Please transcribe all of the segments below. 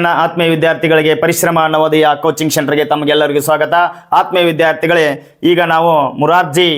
ಆತ್ಮೀಯ ವಿದ್ಯಾರ್ಥಿಗಳಿಗೆ ಪರಿಶ್ರಮ ನವೋದಯ ಕೋಚಿಂಗ್ ಸೆಂಟರ್ಗೆ ತಮಗೆಲ್ಲರಿಗೂ ಸ್ವಾಗತ. ಆತ್ಮೀಯ ವಿದ್ಯಾರ್ಥಿಗಳೇ, ಈಗ ನಾವು ಮುರಾರ್ಜಿ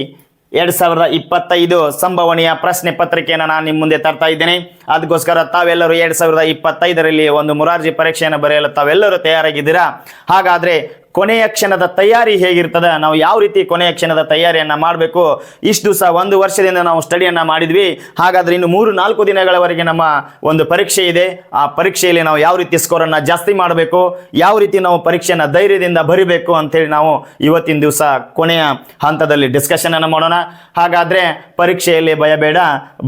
2025 ಸಂಭವನೀಯ ಪ್ರಶ್ನೆ ಪತ್ರಿಕೆಯನ್ನು ನಾನು ನಿಮ್ಮ ಮುಂದೆ ತರ್ತಾ ಇದ್ದೇನೆ. ಅದಕ್ಕೋಸ್ಕರ ತಾವೆಲ್ಲರೂ 2025ರಲ್ಲಿ ಒಂದು ಮುರಾರ್ಜಿ ಪರೀಕ್ಷೆಯನ್ನು ಬರೆಯಲು ತಾವೆಲ್ಲರೂ ತಯಾರಾಗಿದ್ದೀರಾ? ಹಾಗಾದರೆ ಕೊನೆಯ ಕ್ಷಣದ ತಯಾರಿ ಹೇಗಿರ್ತದೆ, ನಾವು ಯಾವ ರೀತಿ ಕೊನೆಯ ಕ್ಷಣದ ತಯಾರಿಯನ್ನು ಮಾಡಬೇಕು, ಇಷ್ಟು ದಿವಸ ಒಂದು ವರ್ಷದಿಂದ ನಾವು ಸ್ಟಡಿಯನ್ನು ಮಾಡಿದ್ವಿ. ಹಾಗಾದರೆ ಇನ್ನು 3-4 ದಿನಗಳವರೆಗೆ ನಮ್ಮ ಒಂದು ಪರೀಕ್ಷೆ ಇದೆ. ಆ ಪರೀಕ್ಷೆಯಲ್ಲಿ ನಾವು ಯಾವ ರೀತಿ ಸ್ಕೋರನ್ನು ಜಾಸ್ತಿ ಮಾಡಬೇಕು, ಯಾವ ರೀತಿ ನಾವು ಪರೀಕ್ಷೆಯನ್ನು ಧೈರ್ಯದಿಂದ ಬರಿಬೇಕು ಅಂತೇಳಿ ನಾವು ಇವತ್ತಿನ ದಿವಸ ಕೊನೆಯ ಹಂತದಲ್ಲಿ ಡಿಸ್ಕಷನ್ ಅನ್ನು ಮಾಡೋಣ. ಹಾಗಾದರೆ ಪರೀಕ್ಷೆಯಲ್ಲಿ ಭಯಬೇಡ,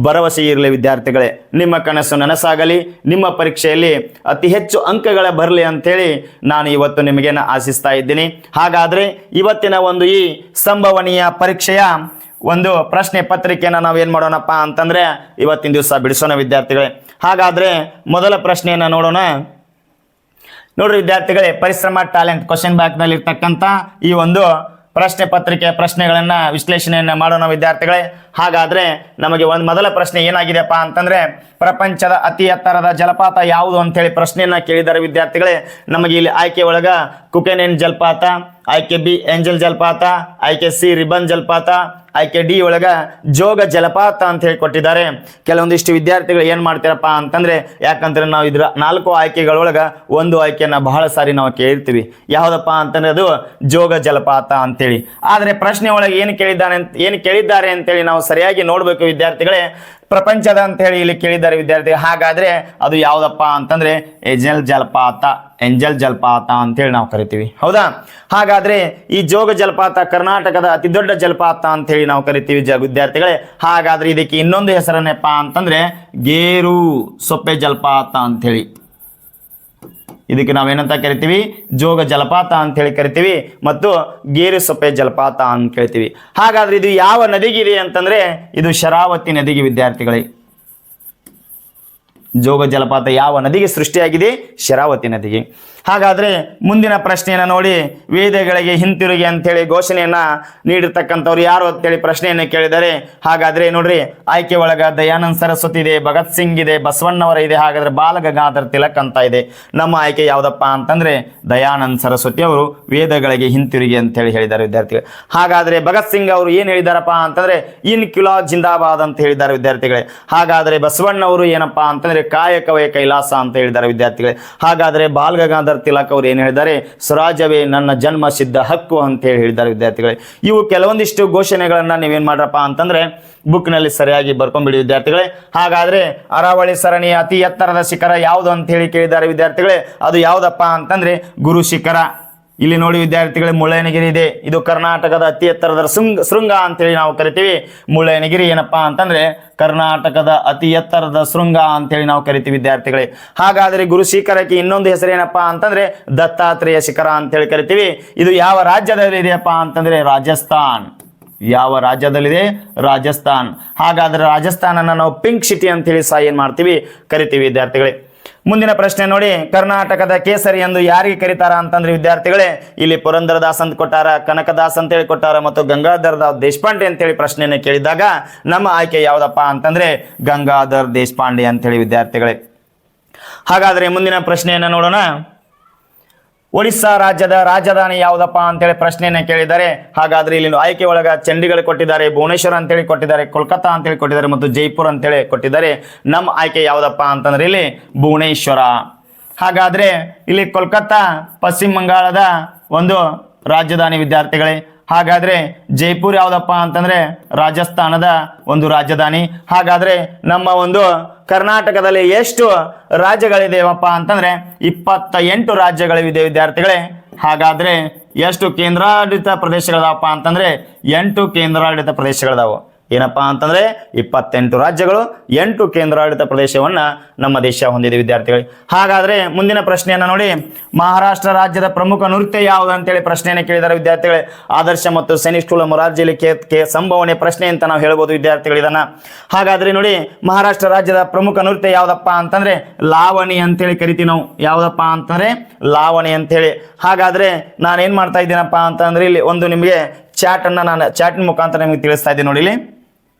ಭರವಸೆ ಇರಲಿ ವಿದ್ಯಾರ್ಥಿಗಳೇ. ನಿಮ್ಮ ಕನಸು ನನಸಾಗಲಿ, ನಿಮ್ಮ ಪರೀಕ್ಷೆಯಲ್ಲಿ ಅತಿ ಹೆಚ್ಚು ಅಂಕಗಳ ಬರಲಿ ಅಂತೇಳಿ ನಾನು ಇವತ್ತು ನಿಮಗೆ ಆಶಿಸ್ತಾ ಇದ್ದೀನಿ. ಹಾಗಾದರೆ ಇವತ್ತಿನ ಒಂದು ಈ ಸಂಭವನೀಯ ಪರೀಕ್ಷೆಯ ಒಂದು ಪ್ರಶ್ನೆ ಪತ್ರಿಕೆಯನ್ನು ನಾವು ಏನು ಮಾಡೋಣಪ್ಪ ಅಂತಂದರೆ ಇವತ್ತಿನ ದಿವಸ ಬಿಡಿಸೋಣ ವಿದ್ಯಾರ್ಥಿಗಳೇ. ಹಾಗಾದರೆ ಮೊದಲ ಪ್ರಶ್ನೆಯನ್ನು ನೋಡೋಣ. ನೋಡ್ರಿ ವಿದ್ಯಾರ್ಥಿಗಳೇ, ಪರಿಶ್ರಮ ಟ್ಯಾಲೆಂಟ್ ಕ್ವಶನ್ ಬ್ಯಾಂಕ್ನಲ್ಲಿ ಇರ್ತಕ್ಕಂಥ ಈ ಒಂದು ಪ್ರಶ್ನೆ ಪತ್ರಿಕೆಯ ಪ್ರಶ್ನೆಗಳನ್ನು ವಿಶ್ಲೇಷಣೆಯನ್ನು ಮಾಡೋಣ ವಿದ್ಯಾರ್ಥಿಗಳೇ. ಹಾಗಾದರೆ ನಮಗೆ ಒಂದು ಮೊದಲ ಪ್ರಶ್ನೆ ಏನಾಗಿದೆಯಪ್ಪ ಅಂತಂದರೆ, ಪ್ರಪಂಚದ ಅತಿ ಎತ್ತರದ ಜಲಪಾತ ಯಾವುದು ಅಂತೇಳಿ ಪ್ರಶ್ನೆಯನ್ನು ಕೇಳಿದ್ದಾರೆ ವಿದ್ಯಾರ್ಥಿಗಳೇ. ನಮಗೆ ಇಲ್ಲಿ ಆಯ್ಕೆ ಒಳಗ ಕುಕೆನೆನ್ ಜಲಪಾತ, ಆಯ್ಕೆ ಬಿ ಏಂಜಲ್ ಜಲಪಾತ, ಆಯ್ಕೆ ಸಿ ರಿಬನ್ ಜಲಪಾತ, ಆಯ್ಕೆ ಡಿ ಒಳಗ ಜೋಗ ಜಲಪಾತ ಅಂತ ಹೇಳಿ ಕೊಟ್ಟಿದ್ದಾರೆ. ಕೆಲವೊಂದಿಷ್ಟು ವಿದ್ಯಾರ್ಥಿಗಳು ಏನು ಮಾಡ್ತೀರಪ್ಪ ಅಂತಂದರೆ, ಯಾಕಂದ್ರೆ ನಾವು ಇದರ 4 ಆಯ್ಕೆಗಳೊಳಗೆ ಒಂದು ಆಯ್ಕೆಯನ್ನು ಬಹಳ ಸಾರಿ ನಾವು ಕೇಳಿರ್ತೀವಿ. ಯಾವುದಪ್ಪ ಅಂತಂದರೆ ಅದು ಜೋಗ ಜಲಪಾತ ಅಂತೇಳಿ. ಆದರೆ ಪ್ರಶ್ನೆ ಒಳಗೆ ಏನು ಕೇಳಿದ್ದಾರೆ ಅಂತೇಳಿ ನಾವು ಸರಿಯಾಗಿ ನೋಡಬೇಕು ವಿದ್ಯಾರ್ಥಿಗಳೇ. ಪ್ರಪಂಚದ ಅಂತ ಹೇಳಿ ಇಲ್ಲಿ ಕೇಳಿದ್ದಾರೆ ವಿದ್ಯಾರ್ಥಿ. ಹಾಗಾದರೆ ಅದು ಯಾವುದಪ್ಪ ಅಂತಂದರೆ ಏಂಜಲ್ ಜಲಪಾತ ಅಂತೇಳಿ ನಾವು ಕರಿತೀವಿ, ಹೌದಾ? ಹಾಗಾದರೆ ಈ ಜೋಗ ಜಲಪಾತ ಕರ್ನಾಟಕದ ಅತಿ ದೊಡ್ಡ ಜಲಪಾತ ಅಂತೇಳಿ ನಾವು ಕರಿತೀವಿ ವಿದ್ಯಾರ್ಥಿಗಳೇ. ಹಾಗಾದರೆ ಇದಕ್ಕೆ ಇನ್ನೊಂದು ಹೆಸರನ್ನೆಪ್ಪ ಅಂತಂದರೆ ಗೇರು ಸೊಪ್ಪೆ ಜಲಪಾತ ಅಂಥೇಳಿ, ಇದಕ್ಕೆ ನಾವೇನಂತ ಕರಿತೀವಿ? ಜೋಗ ಜಲಪಾತ ಅಂತೇಳಿ ಕರಿತೀವಿ ಮತ್ತು ಗೇರು ಸೊಪ್ಪೆ ಜಲಪಾತ ಅಂತ ಕರಿತೀವಿ. ಹಾಗಾದ್ರೆ ಇದು ಯಾವ ನದಿಗಿದೆ ಅಂತಂದ್ರೆ ಇದು ಶರಾವತಿ ನದಿಗೆ ವಿದ್ಯಾರ್ಥಿಗಳೇ. ಜೋಗ ಜಲಪಾತ ಯಾವ ನದಿಗೆ ಸೃಷ್ಟಿಯಾಗಿದೆ? ಶರಾವತಿ ನದಿಗೆ. ಹಾಗಾದರೆ ಮುಂದಿನ ಪ್ರಶ್ನೆಯನ್ನು ನೋಡಿ, ವೇದಗಳಿಗೆ ಹಿಂತಿರುಗಿ ಅಂತೇಳಿ ಘೋಷಣೆಯನ್ನು ನೀಡಿರ್ತಕ್ಕಂಥವ್ರು ಯಾರು ಅಂತೇಳಿ ಪ್ರಶ್ನೆಯನ್ನು ಕೇಳಿದ್ದಾರೆ. ಹಾಗಾದರೆ ನೋಡ್ರಿ, ಆಯ್ಕೆ ಒಳಗ ದಯಾನಂದ ಸರಸ್ವತಿ ಇದೆ, ಭಗತ್ ಸಿಂಗ್ ಇದೆ, ಬಸವಣ್ಣವರ ಇದೆ, ಹಾಗಾದರೆ ಬಾಲ ಗಂಗಾಧರ ತಿಲಕ್ ಅಂತ ಇದೆ. ನಮ್ಮ ಆಯ್ಕೆ ಯಾವುದಪ್ಪ ಅಂತಂದರೆ ದಯಾನಂದ ಸರಸ್ವತಿ ಅವರು ವೇದಗಳಿಗೆ ಹಿಂತಿರುಗಿ ಅಂತೇಳಿ ಹೇಳಿದ್ದಾರೆ ವಿದ್ಯಾರ್ಥಿಗಳು. ಹಾಗಾದರೆ ಭಗತ್ ಸಿಂಗ್ ಅವರು ಏನು ಹೇಳಿದಾರಪ್ಪ ಅಂತಂದರೆ ಇನ್ಕ್ವಿಲಾಬ್ ಜಿಂದಾಬಾದ್ ಅಂತ ಹೇಳಿದ್ದಾರೆ ವಿದ್ಯಾರ್ಥಿಗಳೇ. ಹಾಗಾದರೆ ಬಸವಣ್ಣವರು ಏನಪ್ಪ ಅಂತಂದರೆ ಕಾಯಕವೇ ಕೈಲಾಸ ಅಂತ ಹೇಳಿದ್ದಾರೆ ವಿದ್ಯಾರ್ಥಿಗಳೇ. ಹಾಗಾದರೆ ಬಾಲ ಗಂಗಾಧರ ತಿಲಕ್ ಅವರು ಏನು ಹೇಳಿದ್ದಾರೆ? ಸ್ವರಾಜ್ಯವೇ ನನ್ನ ಜನ್ಮ ಸಿದ್ಧ ಹಕ್ಕು ಅಂತ ಹೇಳಿ ಹೇಳಿದ್ದಾರೆ ವಿದ್ಯಾರ್ಥಿಗಳೇ. ಇವು ಕೆಲವೊಂದಿಷ್ಟು ಘೋಷಣೆಗಳನ್ನು ನೀವೇನು ಮಾಡ್ರಪ್ಪ ಅಂತಂದರೆ ಬುಕ್ನಲ್ಲಿ ಸರಿಯಾಗಿ ಬರ್ಕೊಂಡ್ಬಿಡಿ ವಿದ್ಯಾರ್ಥಿಗಳೇ. ಹಾಗಾದರೆ ಅರಾವಳಿ ಸರಣಿಯ ಅತಿ ಎತ್ತರದ ಶಿಖರ ಯಾವುದು ಅಂತ ಹೇಳಿ ಕೇಳಿದ್ದಾರೆ ವಿದ್ಯಾರ್ಥಿಗಳೇ. ಅದು ಯಾವುದಪ್ಪ ಅಂತಂದರೆ ಗುರು ಶಿಖರ. ಇಲ್ಲಿ ನೋಡಿ ವಿದ್ಯಾರ್ಥಿಗಳೇ, ಮುಳ್ಳಯ್ಯನಗಿರಿ ಇದೆ. ಇದು ಕರ್ನಾಟಕದ ಅತಿ ಎತ್ತರದ ಶೃಂಗ ಅಂತೇಳಿ ನಾವು ಕರಿತೀವಿ. ಮುಳ್ಳಯ್ಯನಗಿರಿ ಏನಪ್ಪಾ ಅಂತಂದ್ರೆ ಕರ್ನಾಟಕದ ಅತಿ ಎತ್ತರದ ಶೃಂಗ ಅಂತೇಳಿ ನಾವು ಕರಿತೀವಿ ವಿದ್ಯಾರ್ಥಿಗಳೇ. ಹಾಗಾದರೆ ಗುರು ಶಿಖರಕ್ಕೆ ಇನ್ನೊಂದು ಹೆಸರು ಏನಪ್ಪಾ ಅಂತಂದ್ರೆ ದತ್ತಾತ್ರೇಯ ಶಿಖರ ಅಂತೇಳಿ ಕರಿತೀವಿ. ಇದು ಯಾವ ರಾಜ್ಯದಲ್ಲಿ ಇದೆಯಪ್ಪ ಅಂತಂದ್ರೆ ರಾಜಸ್ಥಾನ್. ಯಾವ ರಾಜ್ಯದಲ್ಲಿದೆ? ರಾಜಸ್ಥಾನ್. ಹಾಗಾದರೆ ರಾಜಸ್ಥಾನನ ನಾವು ಪಿಂಕ್ ಸಿಟಿ ಅಂತೇಳಿ ಸಹ ಏನು ಮಾಡ್ತೀವಿ? ಕರಿತೀವಿ ವಿದ್ಯಾರ್ಥಿಗಳೇ. ಮುಂದಿನ ಪ್ರಶ್ನೆ ನೋಡಿ, ಕರ್ನಾಟಕದ ಕೇಸರಿ ಎಂದು ಯಾರಿಗೆ ಕರೀತಾರ ಅಂತಂದ್ರೆ ವಿದ್ಯಾರ್ಥಿಗಳೇ, ಇಲ್ಲಿ ಪುರಂದರದಾಸ್ ಅಂತ ಕೊಟ್ಟಾರ, ಕನಕದಾಸ್ ಅಂತೇಳಿ ಕೊಟ್ಟಾರ ಮತ್ತು ಗಂಗಾಧರದಾಸ್ ದೇಶಪಾಂಡೆ ಅಂತೇಳಿ ಪ್ರಶ್ನೆಯನ್ನು ಕೇಳಿದಾಗ ನಮ್ಮ ಆಯ್ಕೆ ಯಾವುದಪ್ಪ ಅಂತಂದ್ರೆ ಗಂಗಾಧರ್ ದೇಶಪಾಂಡೆ ಅಂತೇಳಿ ವಿದ್ಯಾರ್ಥಿಗಳೇ. ಹಾಗಾದರೆ ಮುಂದಿನ ಪ್ರಶ್ನೆಯನ್ನು ನೋಡೋಣ. ಒಡಿಸ್ಸಾ ರಾಜ್ಯದ ರಾಜಧಾನಿ ಯಾವುದಪ್ಪ ಅಂತೇಳಿ ಪ್ರಶ್ನೆಯನ್ನು ಕೇಳಿದ್ದಾರೆ. ಹಾಗಾದ್ರೆ ಇಲ್ಲಿ ಆಯ್ಕೆ ಒಳಗ ಚಂಡೀಗಢ ಕೊಟ್ಟಿದ್ದಾರೆ, ಭುವನೇಶ್ವರ ಅಂತೇಳಿ ಕೊಟ್ಟಿದ್ದಾರೆ, ಕೋಲ್ಕತ್ತಾ ಅಂತೇಳಿ ಕೊಟ್ಟಿದ್ದಾರೆ ಮತ್ತು ಜೈಪುರ್ ಅಂತೇಳಿ ಕೊಟ್ಟಿದ್ದಾರೆ. ನಮ್ಮ ಆಯ್ಕೆ ಯಾವುದಪ್ಪ ಅಂತಂದ್ರೆ ಇಲ್ಲಿ ಭುವನೇಶ್ವರ. ಹಾಗಾದ್ರೆ ಇಲ್ಲಿ ಕೋಲ್ಕತ್ತಾ ಪಶ್ಚಿಮ ಬಂಗಾಳದ ಒಂದು ರಾಜಧಾನಿ ವಿದ್ಯಾರ್ಥಿಗಳೇ. ಹಾಗಾದರೆ ಜೈಪುರ್ ಯಾವುದಪ್ಪ ಅಂತಂದರೆ ರಾಜಸ್ಥಾನದ ಒಂದು ರಾಜಧಾನಿ. ಹಾಗಾದರೆ ನಮ್ಮ ಒಂದು ಕರ್ನಾಟಕದಲ್ಲಿ ಎಷ್ಟು ರಾಜ್ಯಗಳಿದೆಯಪ್ಪ ಅಂತಂದರೆ 28 ರಾಜ್ಯಗಳಿವೆ ವಿದ್ಯಾರ್ಥಿಗಳೇ. ಹಾಗಾದರೆ ಎಷ್ಟು ಕೇಂದ್ರಾಡಳಿತ ಪ್ರದೇಶಗಳದವಪ್ಪ ಅಂತಂದರೆ 8 ಕೇಂದ್ರಾಡಳಿತ ಪ್ರದೇಶಗಳದಾವು. ಏನಪ್ಪ ಅಂತಂದರೆ 28 ರಾಜ್ಯಗಳು, 8 ಕೇಂದ್ರಾಡಳಿತ ಪ್ರದೇಶವನ್ನು ನಮ್ಮ ದೇಶ ಹೊಂದಿದೆ ವಿದ್ಯಾರ್ಥಿಗಳು. ಹಾಗಾದರೆ ಮುಂದಿನ ಪ್ರಶ್ನೆಯನ್ನು ನೋಡಿ, ಮಹಾರಾಷ್ಟ್ರ ರಾಜ್ಯದ ಪ್ರಮುಖ ನೃತ್ಯ ಯಾವುದು ಅಂತೇಳಿ ಪ್ರಶ್ನೆಯನ್ನು ಕೇಳಿದ್ದಾರೆ ವಿದ್ಯಾರ್ಥಿಗಳೇ. ಆದರ್ಶ ಮತ್ತು ಸೈನಿಕ್ ಸ್ಕೂಲ್ ಮೊರಾರ್ಜಿಲಿ ಸಂಭವನೀಯ ಪ್ರಶ್ನೆ ಅಂತ ನಾವು ಹೇಳ್ಬೋದು ವಿದ್ಯಾರ್ಥಿಗಳು ಇದನ್ನು. ಹಾಗಾದರೆ ನೋಡಿ, ಮಹಾರಾಷ್ಟ್ರ ರಾಜ್ಯದ ಪ್ರಮುಖ ನೃತ್ಯ ಯಾವುದಪ್ಪ ಅಂತಂದರೆ ಲಾವಣಿ ಅಂತೇಳಿ ಕರಿತೀವಿ ನಾವು. ಯಾವುದಪ್ಪ ಅಂತಂದರೆ ಲಾವಣಿ ಅಂತೇಳಿ. ಹಾಗಾದರೆ ನಾನೇನು ಮಾಡ್ತಾ ಇದ್ದೀನಪ್ಪ ಅಂತಂದರೆ ಇಲ್ಲಿ ಒಂದು ನಿಮಗೆ ಚಾಟನ್ನು ನಾನು ಚಾಟಿನ ಮುಖಾಂತರ ನಿಮಗೆ ತಿಳಿಸ್ತಾ ಇದ್ದೀನಿ ನೋಡಿ. ಇಲ್ಲಿ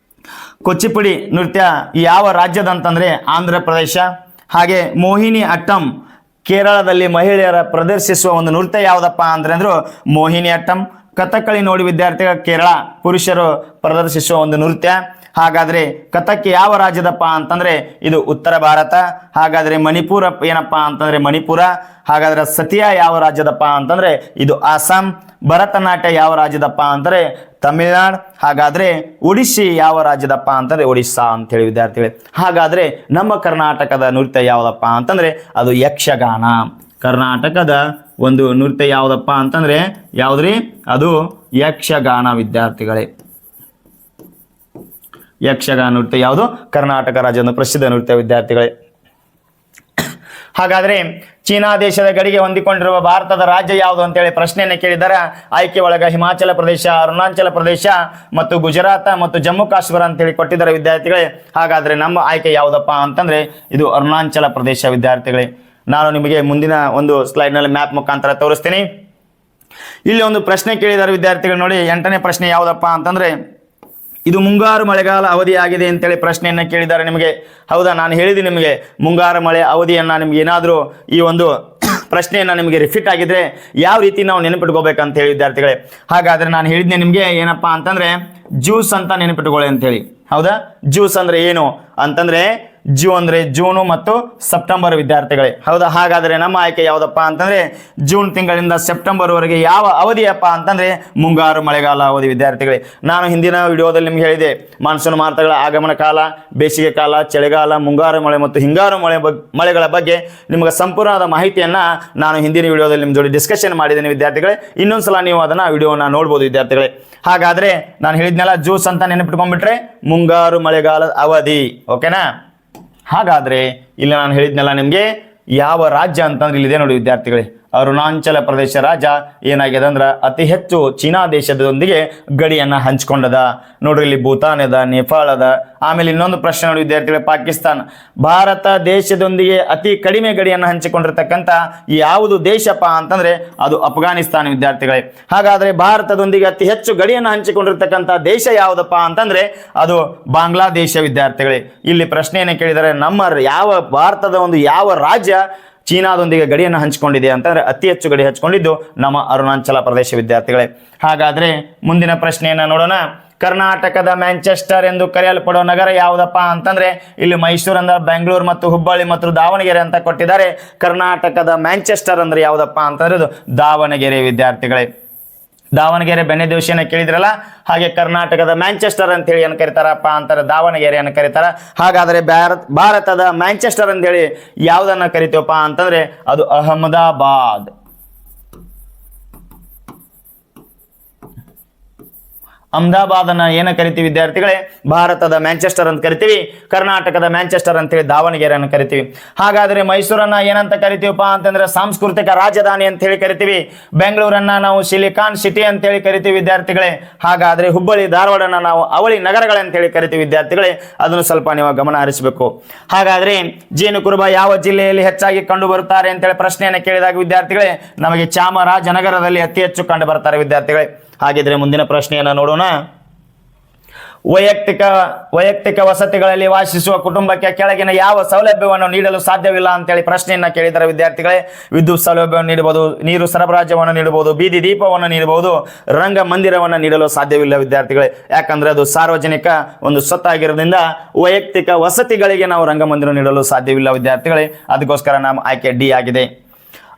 ಕುಚಿಪುಡಿ ನೃತ್ಯ ಯಾವ ರಾಜ್ಯದ ಅಂತಂದರೆ ಆಂಧ್ರ ಪ್ರದೇಶ. ಹಾಗೆ ಮೋಹಿನಿ ಅಟ್ಟಂ ಕೇರಳದಲ್ಲಿ ಮಹಿಳೆಯರ ಪ್ರದರ್ಶಿಸುವ ಒಂದು ನೃತ್ಯ ಯಾವುದಪ್ಪ ಅಂದ್ರು ಮೋಹಿನಿ ಅಟ್ಟಂ. ಕಥಕ್ಕಳಿ ನೋಡಿ ವಿದ್ಯಾರ್ಥಿಗಳ ಕೇರಳ ಪುರುಷರು ಪ್ರದರ್ಶಿಸುವ ಒಂದು ನೃತ್ಯ. ಹಾಗಾದ್ರೆ ಕಥಕ್ ಯಾವ ರಾಜ್ಯದಪ್ಪ ಅಂತಂದ್ರೆ ಇದು ಉತ್ತರ ಭಾರತ. ಹಾಗಾದ್ರೆ ಮಣಿಪುರ ಏನಪ್ಪಾ ಅಂತಂದ್ರೆ ಮಣಿಪುರ. ಹಾಗಾದ್ರೆ ಸತಿಯಾ ಯಾವ ರಾಜ್ಯದಪ್ಪ ಅಂತಂದ್ರೆ ಇದು ಅಸ್ಸಾಂ. ಭರತನಾಟ್ಯ ಯಾವ ರಾಜ್ಯದಪ್ಪ ಅಂತಂದ್ರೆ ತಮಿಳುನಾಡು. ಹಾಗಾದ್ರೆ ಒಡಿಶಿ ಯಾವ ರಾಜ್ಯದಪ್ಪ ಅಂತಂದ್ರೆ ಒಡಿಸ್ಸಾ ಅಂತ ಹೇಳಿ ವಿದ್ಯಾರ್ಥಿಗಳೇ. ಹಾಗಾದ್ರೆ ನಮ್ಮ ಕರ್ನಾಟಕದ ನೃತ್ಯ ಯಾವುದಪ್ಪ ಅಂತಂದ್ರೆ ಅದು ಯಕ್ಷಗಾನ. ಕರ್ನಾಟಕದ ಒಂದು ನೃತ್ಯ ಯಾವುದಪ್ಪ ಅಂತಂದ್ರೆ ಯಾವ್ದ್ರಿ ಅದು ಯಕ್ಷಗಾನ ವಿದ್ಯಾರ್ಥಿಗಳೇ. ಯಕ್ಷಗಾನ ನೃತ್ಯ ಯಾವುದು ಕರ್ನಾಟಕ ರಾಜ್ಯದ ಪ್ರಸಿದ್ಧ ನೃತ್ಯ ವಿದ್ಯಾರ್ಥಿಗಳೇ. ಹಾಗಾದ್ರೆ ಚೀನಾ ದೇಶದ ಗಡಿಗೆ ಹೊಂದಿಕೊಂಡಿರುವ ಭಾರತದ ರಾಜ್ಯ ಯಾವುದು ಅಂತೇಳಿ ಪ್ರಶ್ನೆಯನ್ನು ಕೇಳಿದರೆ ಆಯ್ಕೆ ಒಳಗ ಹಿಮಾಚಲ ಪ್ರದೇಶ, ಅರುಣಾಚಲ ಪ್ರದೇಶ ಮತ್ತು ಗುಜರಾತ್ ಮತ್ತು ಜಮ್ಮು ಕಾಶ್ಮೀರ ಅಂತೇಳಿ ಕೊಟ್ಟಿದ್ದಾರೆ ವಿದ್ಯಾರ್ಥಿಗಳೇ. ಹಾಗಾದ್ರೆ ನಮ್ಮ ಆಯ್ಕೆ ಯಾವುದಪ್ಪ ಅಂತಂದ್ರೆ ಇದು ಅರುಣಾಚಲ ಪ್ರದೇಶ ವಿದ್ಯಾರ್ಥಿಗಳೇ. ನಾನು ನಿಮಗೆ ಮುಂದಿನ ಒಂದು ಸ್ಲೈಡ್ನಲ್ಲಿ ಮ್ಯಾಪ್ ಮುಖಾಂತರ ತೋರಿಸ್ತೀನಿ. ಇಲ್ಲಿ ಒಂದು ಪ್ರಶ್ನೆ ಕೇಳಿದ್ದಾರೆ ವಿದ್ಯಾರ್ಥಿಗಳು ನೋಡಿ. 8ನೇ ಪ್ರಶ್ನೆ ಯಾವುದಪ್ಪ ಅಂತಂದ್ರೆ ಇದು ಮುಂಗಾರು ಮಳೆಗಾಲ ಅವಧಿಯಾಗಿದೆ ಅಂತೇಳಿ ಪ್ರಶ್ನೆಯನ್ನು ಕೇಳಿದ್ದಾರೆ ನಿಮಗೆ. ಹೌದಾ, ನಾನು ಹೇಳಿದ್ದೀನಿ ನಿಮಗೆ ಮುಂಗಾರು ಮಳೆ ಅವಧಿಯನ್ನು ನಿಮ್ಗೆ ಏನಾದರೂ ಈ ಒಂದು ಪ್ರಶ್ನೆಯನ್ನು ನಿಮಗೆ ರಿಪೀಟ್ ಆಗಿದ್ರೆ ಯಾವ ರೀತಿ ನಾವು ನೆನಪಿಟ್ಕೋಬೇಕಂತ ಹೇಳಿ ವಿದ್ಯಾರ್ಥಿಗಳೇ. ಹಾಗಾದ್ರೆ ನಾನು ಹೇಳಿದ್ದೆ ನಿಮಗೆ ಏನಪ್ಪಾ ಅಂತಂದ್ರೆ ಜ್ಯೂಸ್ ಅಂತ ನೆನಪಿಟ್ಕೊಳ್ಳಿ ಅಂತೇಳಿ. ಹೌದಾ, ಜ್ಯೂಸ್ ಅಂದ್ರೆ ಏನು ಅಂತಂದ್ರೆ ಅಂದ್ರೆ ಜೂನು ಮತ್ತು ಸೆಪ್ಟೆಂಬರ್ ವಿದ್ಯಾರ್ಥಿಗಳೇ. ಹೌದಾ, ಹಾಗಾದ್ರೆ ನಮ್ಮ ಆಯ್ಕೆ ಯಾವುದಪ್ಪ ಅಂತಂದ್ರೆ ಜೂನ್ ತಿಂಗಳಿಂದ ಸೆಪ್ಟೆಂಬರ್ ವರೆಗೆ ಯಾವ ಅವಧಿಯಪ್ಪ ಅಂತಂದ್ರೆ ಮುಂಗಾರು ಮಳೆಗಾಲ ಅವಧಿ ವಿದ್ಯಾರ್ಥಿಗಳೇ. ನಾನು ಹಿಂದಿನ ವಿಡಿಯೋದಲ್ಲಿ ನಿಮ್ಗೆ ಹೇಳಿದೆ ಮಾನ್ಸೂನ್ ಮಾರುತಗಳ ಆಗಮನ ಕಾಲ, ಬೇಸಿಗೆ ಕಾಲ, ಚಳಿಗಾಲ, ಮುಂಗಾರು ಮಳೆ ಮತ್ತು ಹಿಂಗಾರು ಮಳೆಗಳ ಬಗ್ಗೆ ನಿಮಗೆ ಸಂಪೂರ್ಣವಾದ ಮಾಹಿತಿಯನ್ನ ನಾನು ಹಿಂದಿನ ವಿಡಿಯೋದಲ್ಲಿ ನಿಮ್ಮ ಜೊತೆ ಡಿಸ್ಕಷನ್ ಮಾಡಿದ್ದೇನೆ ವಿದ್ಯಾರ್ಥಿಗಳೇ. ಇನ್ನೊಂದ್ಸಲ ನೀವು ಅದನ್ನ ವಿಡಿಯೋನ ನೋಡ್ಬೋದು ವಿದ್ಯಾರ್ಥಿಗಳೇ. ಹಾಗಾದ್ರೆ ನಾನು ಹೇಳಿದ್ನೆಲ್ಲ ಜ್ಯೂಸ್ ಅಂತ ನೆನಪಿಟ್ಕೊಂಡ್ಬಿಟ್ರೆ ಮುಂಗಾರು ಮಳೆಗಾಲದ ಅವಧಿ. ಓಕೆನಾ? ಹಾಗಾದ್ರೆ ಇಲ್ಲಿ ನಾನು ಹೇಳಿದ್ನೆಲ್ಲ ನಿಮಗೆ ಯಾವ ರಾಜ್ಯ ಅಂತಂದ್ರೆ ಇಲ್ಲಿದೆ ನೋಡಿ ವಿದ್ಯಾರ್ಥಿಗಳೇ. ಅರುಣಾಚಲ ಪ್ರದೇಶ ರಾಜ್ಯ ಏನಾಗಿದೆ ಅಂದ್ರೆ ಅತಿ ಹೆಚ್ಚು ಚೀನಾ ದೇಶದೊಂದಿಗೆ ಗಡಿಯನ್ನು ಹಂಚಿಕೊಂಡದ ನೋಡ್ರಿ. ಇಲ್ಲಿ ಭೂತಾನ್ ಅದ, ನೇಪಾಳ ಅದ. ಆಮೇಲೆ ಇನ್ನೊಂದು ಪ್ರಶ್ನೆ ನೋಡಿ ವಿದ್ಯಾರ್ಥಿಗಳೇ, ಪಾಕಿಸ್ತಾನ. ಭಾರತ ದೇಶದೊಂದಿಗೆ ಅತಿ ಕಡಿಮೆ ಗಡಿಯನ್ನು ಹಂಚಿಕೊಂಡಿರ್ತಕ್ಕಂಥ ಯಾವುದು ದೇಶಪ್ಪ ಅಂತಂದ್ರೆ ಅದು ಅಫ್ಘಾನಿಸ್ತಾನ ವಿದ್ಯಾರ್ಥಿಗಳೇ. ಹಾಗಾದ್ರೆ ಭಾರತದೊಂದಿಗೆ ಅತಿ ಹೆಚ್ಚು ಗಡಿಯನ್ನು ಹಂಚಿಕೊಂಡಿರ್ತಕ್ಕಂಥ ದೇಶ ಯಾವುದಪ್ಪ ಅಂತಂದ್ರೆ ಅದು ಬಾಂಗ್ಲಾದೇಶ ವಿದ್ಯಾರ್ಥಿಗಳೇ. ಇಲ್ಲಿ ಪ್ರಶ್ನೆಯನ್ನು ಕೇಳಿದರೆ ನಮ್ಮ ಯಾವ ಭಾರತದ ಒಂದು ಯಾವ ರಾಜ್ಯ ಚೀನಾದೊಂದಿಗೆ ಗಡಿಯನ್ನು ಹಂಚಿಕೊಂಡಿದೆ ಅಂತಂದ್ರೆ ಅತಿ ಹೆಚ್ಚು ಗಡಿ ಹಂಚಿಕೊಂಡಿದ್ದು ನಮ್ಮ ಅರುಣಾಚಲ ಪ್ರದೇಶ ವಿದ್ಯಾರ್ಥಿಗಳೇ. ಹಾಗಾದ್ರೆ ಮುಂದಿನ ಪ್ರಶ್ನೆಯನ್ನ ನೋಡೋಣ. ಕರ್ನಾಟಕದ ಮ್ಯಾಂಚೆಸ್ಟರ್ ಎಂದು ಕರೆಯಲ್ಪಡುವ ನಗರ ಯಾವುದಪ್ಪ ಅಂತಂದ್ರೆ ಇಲ್ಲಿ ಮೈಸೂರು ಅಂದ್ರೆ ಬೆಂಗಳೂರು ಮತ್ತು ಹುಬ್ಬಳ್ಳಿ ಮತ್ತು ದಾವಣಗೆರೆ ಅಂತ ಕೊಟ್ಟಿದ್ದಾರೆ. ಕರ್ನಾಟಕದ ಮ್ಯಾಂಚೆಸ್ಟರ್ ಅಂದ್ರೆ ಯಾವುದಪ್ಪ ಅಂತಂದ್ರೆ ಇದು ದಾವಣಗೆರೆ ವಿದ್ಯಾರ್ಥಿಗಳೇ. ದಾವಣಗೆರೆ ಬೆಣ್ಣೆ ದೋಸೆಯನ್ನ ಕೇಳಿದ್ರಲ್ಲ, ಹಾಗೆ ಕರ್ನಾಟಕದ ಮ್ಯಾಂಚೆಸ್ಟರ್ ಅಂತ ಹೇಳಿ ಏನು ಕರೀತಾರಪ್ಪ ಅಂತಾರೆ ದಾವಣಗೆರೆಯನ್ನು ಕರೀತಾರ. ಹಾಗಾದ್ರೆ ಭಾರತದ ಮ್ಯಾಂಚೆಸ್ಟರ್ ಅಂತ ಹೇಳಿ ಯಾವುದನ್ನ ಕರಿತೀವಪ್ಪ ಅಂತಂದ್ರೆ ಅದು ಅಹಮದಾಬಾದ್. ಅಹಮದಾಬಾದನ್ನ ಏನ ಕರಿತೀವಿ ವಿದ್ಯಾರ್ಥಿಗಳೇ? ಭಾರತದ ಮ್ಯಾಂಚೆಸ್ಟರ್ ಅಂತ ಕರಿತೀವಿ. ಕರ್ನಾಟಕದ ಮ್ಯಾಂಚೆಸ್ಟರ್ ಅಂತೇಳಿ ದಾವಣಗೆರೆಯನ್ನು ಕರಿತೀವಿ. ಹಾಗಾದ್ರೆ ಮೈಸೂರನ್ನ ಏನಂತ ಕರಿತೀವಪ್ಪ ಅಂತಂದ್ರೆ ಸಾಂಸ್ಕೃತಿಕ ರಾಜಧಾನಿ ಅಂತ ಹೇಳಿ ಕರಿತೀವಿ. ಬೆಂಗಳೂರನ್ನ ನಾವು ಸಿಲಿಕಾನ್ ಸಿಟಿ ಅಂತ ಹೇಳಿ ಕರಿತೀವಿ ವಿದ್ಯಾರ್ಥಿಗಳೇ. ಹಾಗಾದ್ರೆ ಹುಬ್ಬಳ್ಳಿ ಧಾರವಾಡನ್ನ ನಾವು ಅವಳಿ ನಗರಗಳಂತ ಹೇಳಿ ಕರಿತೀವಿ ವಿದ್ಯಾರ್ಥಿಗಳೇ. ಅದನ್ನು ಸ್ವಲ್ಪ ನೀವು ಗಮನ ಹರಿಸಬೇಕು. ಹಾಗಾದ್ರೆ ಜೇನುಕುರುಬ ಯಾವ ಜಿಲ್ಲೆಯಲ್ಲಿ ಹೆಚ್ಚಾಗಿ ಕಂಡು ಬರುತ್ತಾರೆ ಅಂತೇಳಿ ಪ್ರಶ್ನೆಯನ್ನು ಕೇಳಿದಾಗ ವಿದ್ಯಾರ್ಥಿಗಳೇ ನಮಗೆ ಚಾಮರಾಜನಗರದಲ್ಲಿ ಅತಿ ಹೆಚ್ಚು ಕಂಡು ಬರ್ತಾರೆ ವಿದ್ಯಾರ್ಥಿಗಳೇ. ಹಾಗಿದ್ರೆ ಮುಂದಿನ ಪ್ರಶ್ನೆಯನ್ನು ನೋಡೋಣ. ವೈಯಕ್ತಿಕ ವಸತಿಗಳಲ್ಲಿ ವಾಸಿಸುವ ಕುಟುಂಬಕ್ಕೆ ಕೆಳಗಿನ ಯಾವ ಸೌಲಭ್ಯವನ್ನು ನೀಡಲು ಸಾಧ್ಯವಿಲ್ಲ ಅಂತೇಳಿ ಪ್ರಶ್ನೆಯನ್ನ ಕೇಳಿದ್ದಾರೆ ವಿದ್ಯಾರ್ಥಿಗಳೇ. ವಿದ್ಯುತ್ ಸೌಲಭ್ಯವನ್ನು ನೀಡಬಹುದು, ನೀರು ಸರಬರಾಜವನ್ನು ನೀಡಬಹುದು, ಬೀದಿ ದೀಪವನ್ನು ನೀಡಬಹುದು, ರಂಗ ಮಂದಿರವನ್ನು ನೀಡಲು ಸಾಧ್ಯವಿಲ್ಲ ವಿದ್ಯಾರ್ಥಿಗಳೇ. ಯಾಕಂದ್ರೆ ಅದು ಸಾರ್ವಜನಿಕ ಒಂದು ಸ್ವತ್ತಾಗಿರೋದ್ರಿಂದ ವೈಯಕ್ತಿಕ ವಸತಿಗಳಿಗೆ ನಾವು ರಂಗಮಂದಿರ ನೀಡಲು ಸಾಧ್ಯವಿಲ್ಲ ವಿದ್ಯಾರ್ಥಿಗಳೇ. ಅದಕ್ಕೋಸ್ಕರ ನಮ್ಮ ಆಯ್ಕೆ ಡಿ ಆಗಿದೆ.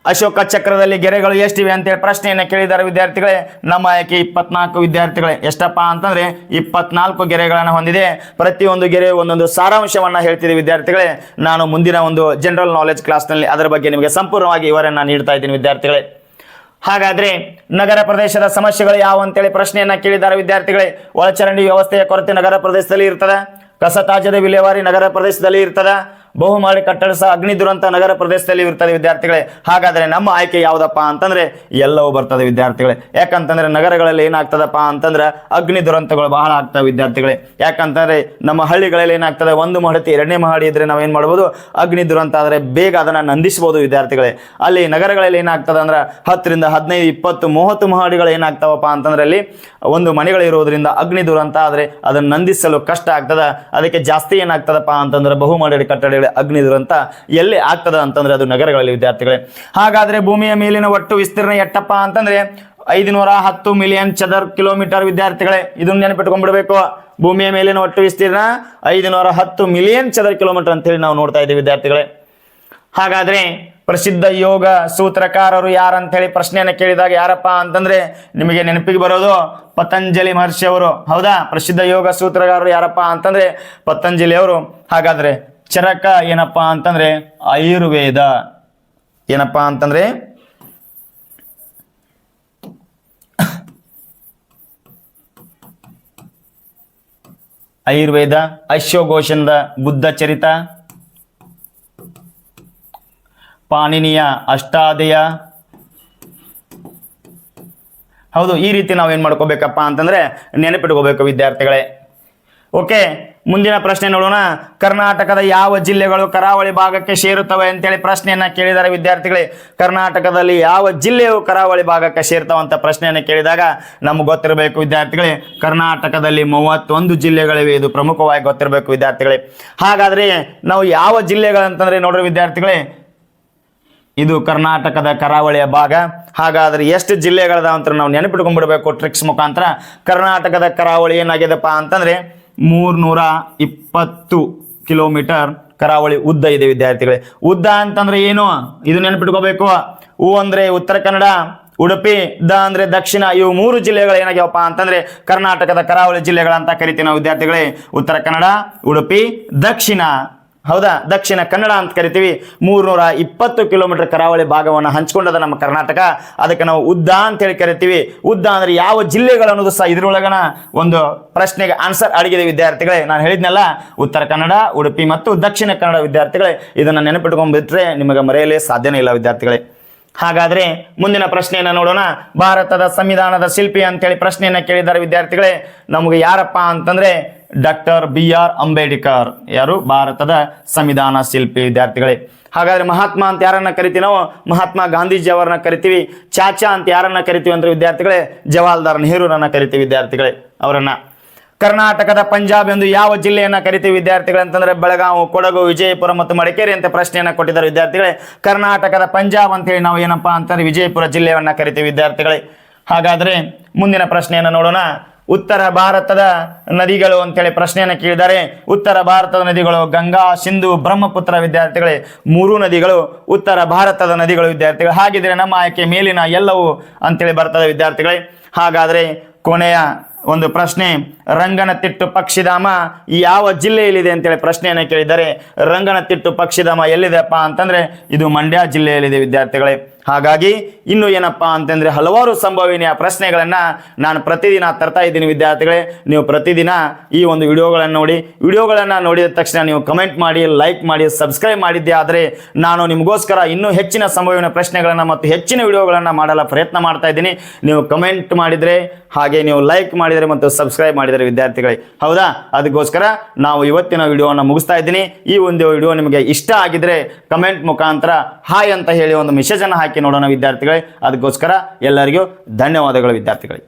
ಅಶೋಕ ಚಕ್ರದಲ್ಲಿ ಗೆರೆಗಳು ಎಷ್ಟಿವೆ ಅಂತೇಳಿ ಪ್ರಶ್ನೆಯನ್ನು ಕೇಳಿದ್ದಾರೆ ವಿದ್ಯಾರ್ಥಿಗಳೇ. ನಮ್ಮ ಆಯ್ಕೆ 24 ವಿದ್ಯಾರ್ಥಿಗಳೇ. ಎಷ್ಟಪ್ಪ ಅಂತಂದ್ರೆ 24 ಗೆರೆಗಳನ್ನು ಹೊಂದಿದೆ. ಪ್ರತಿಯೊಂದು ಗೆರೆ ಒಂದೊಂದು ಸಾರಾಂಶವನ್ನ ಹೇಳ್ತಿದೆ ವಿದ್ಯಾರ್ಥಿಗಳೇ. ನಾನು ಮುಂದಿನ ಒಂದು ಜನರಲ್ ನಾಲೆಜ್ ಕ್ಲಾಸ್ನಲ್ಲಿ ಅದರ ಬಗ್ಗೆ ನಿಮಗೆ ಸಂಪೂರ್ಣವಾಗಿ ವಿವರನ್ನ ನೀಡ್ತಾ ಇದ್ದೀನಿ ವಿದ್ಯಾರ್ಥಿಗಳೇ. ಹಾಗಾದ್ರೆ ನಗರ ಪ್ರದೇಶದ ಸಮಸ್ಯೆಗಳು ಯಾವ ಅಂತೇಳಿ ಪ್ರಶ್ನೆಯನ್ನ ಕೇಳಿದ್ದಾರೆ ವಿದ್ಯಾರ್ಥಿಗಳೇ. ಒಳಚರಂಡಿ ವ್ಯವಸ್ಥೆಯ ಕೊರತೆ ನಗರ ಪ್ರದೇಶದಲ್ಲಿ ಇರ್ತದೆ. ಕಸತಾಜದ ವಿಲೇವಾರಿ ನಗರ ಪ್ರದೇಶದಲ್ಲಿ ಇರ್ತದೆ. ಬಹುಮಹಡಿ ಕಟ್ಟಡ ಸಹ ಅಗ್ನಿ ದುರಂತ ನಗರ ಪ್ರದೇಶದಲ್ಲಿ ಇರ್ತದೆ ವಿದ್ಯಾರ್ಥಿಗಳೇ. ಹಾಗಾದ್ರೆ ನಮ್ಮ ಆಯ್ಕೆ ಯಾವುದಪ್ಪ ಅಂತಂದ್ರೆ ಎಲ್ಲವೂ ಬರ್ತದೆ ವಿದ್ಯಾರ್ಥಿಗಳೇ. ಯಾಕಂತಂದ್ರೆ ನಗರಗಳಲ್ಲಿ ಏನಾಗ್ತದಪ್ಪ ಅಂತಂದ್ರೆ ಅಗ್ನಿ ದುರಂತಗಳು ಬಹಳ ಆಗ್ತವೆ ವಿದ್ಯಾರ್ಥಿಗಳೇ. ಯಾಕಂತಂದ್ರೆ ನಮ್ಮ ಹಳ್ಳಿಗಳಲ್ಲಿ ಏನಾಗ್ತದೆ, ಒಂದು ಮಹಡಿ 2ನೇ ಮಹಡಿ ಇದ್ರೆ ನಾವೇನ್ ಮಾಡ್ಬೋದು, ಅಗ್ನಿ ದುರಂತ ಆದ್ರೆ ಬೇಗ ಅದನ್ನ ನಂದಿಸಬಹುದು ವಿದ್ಯಾರ್ಥಿಗಳೇ. ಅಲ್ಲಿ ನಗರಗಳಲ್ಲಿ ಏನಾಗ್ತದೆ ಅಂದ್ರೆ 10 ರಿಂದ 15, 20, 30 ಮಹಡಿಗಳು ಏನಾಗ್ತಾವಪ್ಪ ಅಂತಂದ್ರೆ ಅಲ್ಲಿ ಒಂದು ಮನೆಗಳು ಇರೋದ್ರಿಂದ ಅಗ್ನಿ ದುರಂತ ಆದ್ರೆ ಅದನ್ನ ನಂದಿಸಲು ಕಷ್ಟ ಆಗ್ತದ. ಅದಕ್ಕೆ ಜಾಸ್ತಿ ಏನಾಗ್ತದಪ್ಪ ಅಂತಂದ್ರೆ ಬಹುಮಹಡಿ ಕಟ್ಟಡಗಳು ವಿದ್ಯಾರ್ಥಿಗಳೇ ಅಗ್ನಿ ದುರಂತ ಎಲ್ಲಿ ಆಗ್ತದ ಅಂತಂದ್ರೆ ಅದು ನಗರಗಳಲ್ಲಿ ವಿದ್ಯಾರ್ಥಿಗಳೇ. ಹಾಗಾದ್ರೆ ಭೂಮಿಯ ಮೇಲಿನ ಒಟ್ಟು ವಿಸ್ತೀರ್ಣ ಎಷ್ಟಪ್ಪ ಅಂತಂದ್ರೆ 510 ಮಿಲಿಯನ್ ಚದರ್ ಕಿಲೋಮೀಟರ್ ವಿದ್ಯಾರ್ಥಿಗಳೇ. ಇದನ್ನ ನೆನಪಿಟ್ಕೊಂಡ್ಬಿಡ್ಬೇಕು. ಭೂಮಿಯ ಮೇಲಿನ ಒಟ್ಟು ವಿಸ್ತೀರ್ಣ 510 ಮಿಲಿಯನ್ ಚದರ್ ಕಿಲೋಮೀಟರ್ ಅಂತೇಳಿ ನಾವು ನೋಡ್ತಾ ಇದ್ದೀವಿ ವಿದ್ಯಾರ್ಥಿಗಳೇ. ಹಾಗಾದ್ರೆ ಪ್ರಸಿದ್ಧ ಯೋಗ ಸೂತ್ರಕಾರರು ಯಾರಂತ ಹೇಳಿ ಪ್ರಶ್ನೆಯನ್ನು ಕೇಳಿದಾಗ ಯಾರಪ್ಪ ಅಂತಂದ್ರೆ ನಿಮಗೆ ನೆನಪಿಗೆ ಬರೋದು ಪತಂಜಲಿ ಮಹರ್ಷಿ ಅವರು. ಹೌದಾ? ಪ್ರಸಿದ್ಧ ಯೋಗ ಸೂತ್ರಕಾರರು ಯಾರಪ್ಪ ಅಂತಂದ್ರೆ ಪತಂಜಲಿ ಅವರು. ಹಾಗಾದ್ರೆ ಚರಕ ಏನಪ್ಪಾ ಅಂತಂದ್ರೆ ಆಯುರ್ವೇದ. ಏನಪ್ಪಾ ಅಂತಂದ್ರೆ ಆಯುರ್ವೇದ. ಅಶ್ವಘೋಷಣದ ಬುದ್ಧ ಚರಿತ, ಪಾಣಿನಿಯ ಅಷ್ಟಾದಯ. ಹೌದು, ಈ ರೀತಿ ನಾವೇನ್ ಮಾಡ್ಕೋಬೇಕಪ್ಪ ಅಂತಂದ್ರೆ ನೆನಪಿಟ್ಕೋಬೇಕು ವಿದ್ಯಾರ್ಥಿಗಳೇ. ಓಕೆ, ಮುಂದಿನ ಪ್ರಶ್ನೆ ನೋಡೋಣ. ಕರ್ನಾಟಕದ ಯಾವ ಜಿಲ್ಲೆಗಳು ಕರಾವಳಿ ಭಾಗಕ್ಕೆ ಸೇರುತ್ತವೆ ಅಂತೇಳಿ ಪ್ರಶ್ನೆಯನ್ನ ಕೇಳಿದ್ದಾರೆ ವಿದ್ಯಾರ್ಥಿಗಳೇ. ಕರ್ನಾಟಕದಲ್ಲಿ ಯಾವ ಜಿಲ್ಲೆಯು ಕರಾವಳಿ ಭಾಗಕ್ಕೆ ಸೇರ್ತಾವಂತ ಪ್ರಶ್ನೆಯನ್ನು ಕೇಳಿದಾಗ ನಮ್ಗೆ ಗೊತ್ತಿರಬೇಕು ವಿದ್ಯಾರ್ಥಿಗಳೇ, ಕರ್ನಾಟಕದಲ್ಲಿ 31 ಜಿಲ್ಲೆಗಳಿವೆ. ಇದು ಪ್ರಮುಖವಾಗಿ ಗೊತ್ತಿರಬೇಕು ವಿದ್ಯಾರ್ಥಿಗಳೇ. ಹಾಗಾದ್ರೆ ನಾವು ಯಾವ ಜಿಲ್ಲೆಗಳಂತಂದ್ರೆ ನೋಡ್ರಿ ವಿದ್ಯಾರ್ಥಿಗಳೇ, ಇದು ಕರ್ನಾಟಕದ ಕರಾವಳಿಯ ಭಾಗ. ಹಾಗಾದ್ರೆ ಎಷ್ಟು ಜಿಲ್ಲೆಗಳದಾವ ಅಂತ ನಾವು ನೆನಪಿಟ್ಕೊಂಡ್ಬಿಡ್ಬೇಕು ಟ್ರಿಕ್ಸ್ ಮುಖಾಂತರ. ಕರ್ನಾಟಕದ ಕರಾವಳಿ ಏನಾಗಿದೆಪ್ಪ ಅಂತಂದ್ರೆ 320 ಕಿಲೋಮೀಟರ್ ಕರಾವಳಿ ಉದ್ದ ಇದೆ ವಿದ್ಯಾರ್ಥಿಗಳೇ. ಉದ್ದ ಅಂತಂದ್ರೆ ಏನು ಇದು ನೆನಪಿಟ್ಕೋಬೇಕು. ಉ ಅಂದ್ರೆ ಉತ್ತರ ಕನ್ನಡ, ಉಡುಪಿ, ದ ಅಂದ್ರೆ ದಕ್ಷಿಣ. ಇವು 3 ಜಿಲ್ಲೆಗಳು ಏನಾಗ್ಯಾವಪ್ಪ ಅಂತಂದ್ರೆ ಕರ್ನಾಟಕದ ಕರಾವಳಿ ಜಿಲ್ಲೆಗಳಂತ ಕರಿತೀವಿ ನಾವು ವಿದ್ಯಾರ್ಥಿಗಳೇ. ಉತ್ತರ ಕನ್ನಡ, ಉಡುಪಿ, ದಕ್ಷಿಣ. ಹೌದಾ? ದಕ್ಷಿಣ ಕನ್ನಡ ಅಂತ ಕರಿತೀವಿ. 320 ಕಿಲೋಮೀಟರ್ ಕರಾವಳಿ ಭಾಗವನ್ನು ಹಂಚ್ಕೊಂಡದ ನಮ್ಮ ಕರ್ನಾಟಕ. ಅದಕ್ಕೆ ನಾವು ಉದ್ದ ಅಂತ ಹೇಳಿ ಕರಿತೀವಿ. ಉದ್ದ ಅಂದ್ರೆ ಯಾವ ಜಿಲ್ಲೆಗಳು ಅನ್ನೋದು ಸಹ ಇದ್ರೊಳಗನ ಒಂದು ಪ್ರಶ್ನೆಗೆ ಆನ್ಸರ್ ಅಡಗಿದೆ ವಿದ್ಯಾರ್ಥಿಗಳೇ. ನಾನು ಹೇಳಿದ್ನಲ್ಲ, ಉತ್ತರ ಕನ್ನಡ, ಉಡುಪಿ ಮತ್ತು ದಕ್ಷಿಣ ಕನ್ನಡ ವಿದ್ಯಾರ್ಥಿಗಳೇ. ಇದನ್ನ ನೆನಪಿಟ್ಕೊಂಡ್ಬಿಟ್ರೆ ನಿಮಗೆ ಮರೆಯಲೇ ಸಾಧ್ಯನೇ ಇಲ್ಲ ವಿದ್ಯಾರ್ಥಿಗಳೇ. ಹಾಗಾದ್ರೆ ಮುಂದಿನ ಪ್ರಶ್ನೆಯನ್ನ ನೋಡೋಣ. ಭಾರತದ ಸಂವಿಧಾನದ ಶಿಲ್ಪಿ ಅಂತೇಳಿ ಪ್ರಶ್ನೆಯನ್ನ ಕೇಳಿದ್ದಾರೆ ವಿದ್ಯಾರ್ಥಿಗಳೇ. ನಮಗೆ ಯಾರಪ್ಪ ಅಂತಂದ್ರೆ ಡಾಕ್ಟರ್ BR ಅಂಬೇಡ್ಕರ್. ಯಾರು? ಭಾರತದ ಸಂವಿಧಾನ ಶಿಲ್ಪಿ ವಿದ್ಯಾರ್ಥಿಗಳೇ. ಹಾಗಾದ್ರೆ ಮಹಾತ್ಮ ಅಂತ ಯಾರನ್ನ ಕರಿತೀವಿ ನಾವು? ಮಹಾತ್ಮ ಗಾಂಧೀಜಿ ಅವರನ್ನ ಕರಿತೀವಿ. ಚಾಚಾ ಅಂತ ಯಾರನ್ನ ಕರಿತೀವಿ ಅಂದ್ರೆ ವಿದ್ಯಾರ್ಥಿಗಳೇ, ಜವಾಹರ್ಲಾಲ್ ನೆಹರೂರನ್ನ ಕರಿತೀವಿ ವಿದ್ಯಾರ್ಥಿಗಳೇ ಅವರನ್ನ. ಕರ್ನಾಟಕದ ಪಂಜಾಬ್ ಎಂದು ಯಾವ ಜಿಲ್ಲೆಯನ್ನ ಕರಿತೀವಿ ವಿದ್ಯಾರ್ಥಿಗಳೇ ಅಂತಂದ್ರೆ ಬೆಳಗಾವಿ, ಕೊಡಗು, ವಿಜಯಪುರ ಮತ್ತು ಮಡಿಕೇರಿ ಅಂತ ಪ್ರಶ್ನೆಯನ್ನ ಕೊಟ್ಟಿದ್ದಾರೆ ವಿದ್ಯಾರ್ಥಿಗಳೇ. ಕರ್ನಾಟಕದ ಪಂಜಾಬ್ ಅಂತೇಳಿ ನಾವು ಏನಪ್ಪಾ ಅಂತಂದ್ರೆ ವಿಜಯಪುರ ಜಿಲ್ಲೆಯನ್ನ ಕರಿತೀವಿ ವಿದ್ಯಾರ್ಥಿಗಳೇ. ಹಾಗಾದ್ರೆ ಮುಂದಿನ ಪ್ರಶ್ನೆಯನ್ನ ನೋಡೋಣ. ಉತ್ತರ ಭಾರತದ ನದಿಗಳು ಅಂತೇಳಿ ಪ್ರಶ್ನೆಯನ್ನು ಕೇಳಿದ್ದಾರೆ. ಉತ್ತರ ಭಾರತದ ನದಿಗಳು ಗಂಗಾ, ಸಿಂಧು, ಬ್ರಹ್ಮಪುತ್ರ ವಿದ್ಯಾರ್ಥಿಗಳೇ. 3 ನದಿಗಳು ಉತ್ತರ ಭಾರತದ ನದಿಗಳು ವಿದ್ಯಾರ್ಥಿಗಳು. ಹಾಗಿದ್ರೆ ನಮ್ಮ ಆಯ್ಕೆ ಮೇಲಿನ ಎಲ್ಲವೂ ಅಂತೇಳಿ ಬರ್ತದೆ ವಿದ್ಯಾರ್ಥಿಗಳೇ. ಹಾಗಾದ್ರೆ ಕೊನೆಯ ಒಂದು ಪ್ರಶ್ನೆ, ರಂಗನತಿಟ್ಟು ಪಕ್ಷಿಧಾಮ ಯಾವ ಜಿಲ್ಲೆಯಲ್ಲಿದೆ ಅಂತೇಳಿ ಪ್ರಶ್ನೆಯನ್ನು ಕೇಳಿದ್ದಾರೆ. ರಂಗನತಿಟ್ಟು ಪಕ್ಷಿಧಾಮ ಎಲ್ಲಿದೆಪ್ಪ ಅಂತಂದ್ರೆ ಇದು ಮಂಡ್ಯ ಜಿಲ್ಲೆಯಲ್ಲಿದೆ ವಿದ್ಯಾರ್ಥಿಗಳೇ. ಹಾಗಾಗಿ ಇನ್ನು ಏನಪ್ಪಾ ಅಂತಂದ್ರೆ ಹಲವಾರು ಸಂಭವನೀಯ ಪ್ರಶ್ನೆಗಳನ್ನ ನಾನು ಪ್ರತಿದಿನ ತರ್ತಾ ಇದ್ದೀನಿ ವಿದ್ಯಾರ್ಥಿಗಳೇ. ನೀವು ಪ್ರತಿದಿನ ಈ ಒಂದು ವಿಡಿಯೋಗಳನ್ನ ನೋಡಿದ ತಕ್ಷಣ ನೀವು ಕಮೆಂಟ್ ಮಾಡಿ, ಲೈಕ್ ಮಾಡಿ, ಸಬ್ಸ್ಕ್ರೈಬ್ ಮಾಡಿದ್ದೆ ಆದರೆ ನಾನು ನಿಮಗೋಸ್ಕರ ಇನ್ನೂ ಹೆಚ್ಚಿನ ಸಂಭವನೀಯ ಪ್ರಶ್ನೆಗಳನ್ನ ಮತ್ತು ಹೆಚ್ಚಿನ ವಿಡಿಯೋಗಳನ್ನ ಮಾಡಲು ಪ್ರಯತ್ನ ಮಾಡ್ತಾ ಇದ್ದೀನಿ. ನೀವು ಕಮೆಂಟ್ ಮಾಡಿದ್ರೆ, ಹಾಗೆ ನೀವು ಲೈಕ್ ಮಾಡಿದರೆ ಮತ್ತು ಸಬ್ಸ್ಕ್ರೈಬ್ ಮಾಡಿದರೆ ವಿದ್ಯಾರ್ಥಿಗಳೇ. ಹೌದಾ? ಅದಕ್ಕೋಸ್ಕರ ನಾವು ಇವತ್ತಿನ ವಿಡಿಯೋವನ್ನು ಮುಗಿಸ್ತಾ ಇದ್ದೀನಿ. ಈ ಒಂದು ವಿಡಿಯೋ ನಿಮಗೆ ಇಷ್ಟ ಆಗಿದ್ರೆ ಕಮೆಂಟ್ ಮುಖಾಂತರ ಹಾಯ್ ಅಂತ ಹೇಳಿ ಒಂದು ಮೆಸೇಜ್ ಅನ್ನು ಹಾಕಿ ನೋಡೋಣ ವಿದ್ಯಾರ್ಥಿಗಳೇ. ಅದಕ್ಕೋಸ್ಕರ ಎಲ್ಲರಿಗೂ ಧನ್ಯವಾದಗಳು ವಿದ್ಯಾರ್ಥಿಗಳೇ.